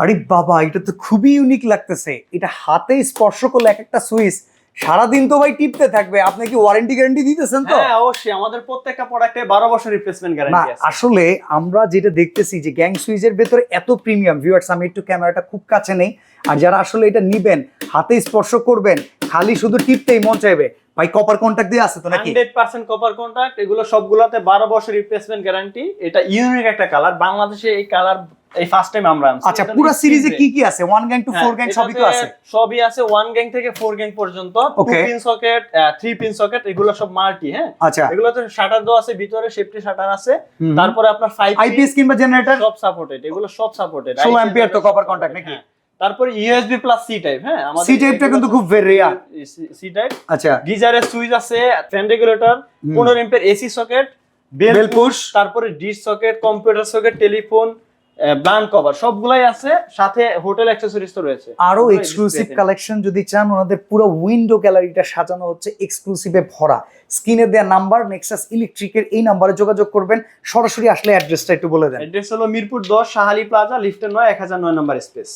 আরে বাবা, এটা তো খুবই ইউনিক লাগতেছে। এটা হাতে স্পর্শ করলে এক একটা সুইচ সারাদিন তো ভাই টিপতে থাকবে। আপনি কি ওয়ারেন্টি গ্যারান্টি দিতেছেন তো? হ্যাঁ অবশ্যই, আমাদের প্রত্যেকটা প্রোডাক্টে 12 বছর রিপ্লেসমেন্ট না, গ্যারান্টি আছে। আসলে আমরা যেটা দেখতেছি যে গ্যাং সুইচের ভেতরে এত প্রিমিয়াম। ভিউয়ার্স, আমি একটু ক্যামেরাটা খুব কাছে নেই। আর যারা আসলে এটা নিবেন, হাতে স্পর্শ করবেন, খালি শুধু টিপতেই মন চাইবে। ভাই কপার কন্টাক্ট দিয়ে আছে তো নাকি? 100% কপার কন্ট্রাক্ট, এগুলো সবগুলোতে 12 বছর রিপ্লেসমেন্ট গ্যারান্টি। এটা ইউনিক একটা কালার, বাংলাদেশে এই কালার এই ফার্স্ট টাইম আমরা আনছি। আচ্ছা, পুরো সিরিজে কি কি আছে? 1 গ্যাং টু 4 গ্যাং সবই তো আছে? সবই আছে, 1 গ্যাং থেকে 4 গ্যাং পর্যন্ত। 2 পিন সকেট, 3 পিন সকেট, এগুলো সব মাল্টি। হ্যাঁ, আচ্ছা, এগুলোতে শাটার দেওয়া আছে, ভিতরে সেফটি শাটার আছে। তারপরে আপনার 5 আইপিএস কিংবা জেনারেটর সব সাপোর্টেড, এগুলো সব সাপোর্টেড। 16 অ্যাম্পিয়ার তো কপার কন্টাক্ট নাকি? তারপরে ইউএসবি প্লাস সি টাইপ। হ্যাঁ, আমাদের সি টাইপটা কিন্তু খুব ভেরি রেয়ার। C type. আচ্ছা, গিজারের সুইচ আছে, fan regulator, 15 ampere AC socket, bell push, তারপরে dish socket, computer socket, telephone, blank cover সবগুলাই আছে, সাথে হোটেল অ্যাকসেসরিজ তো রয়েছে। আরো এক্সক্লুসিভ কালেকশন যদি চান, ওনাদের পুরো উইন্ডো গ্যালারিটা সাজানো হচ্ছে এক্সক্লুসিভে ভরা। স্ক্রিনে দেওয়া নাম্বার, নেক্সাস ইলেকট্রিকের এই নাম্বারে যোগাযোগ করবেন। সরাসরি আসলে অ্যাড্রেসটা একটু বলে দেন। অ্যাড্রেস হলো মিরপুর 10 শাহালি প্লাজা, লিফটের 9, 1009 নাম্বার স্পেস।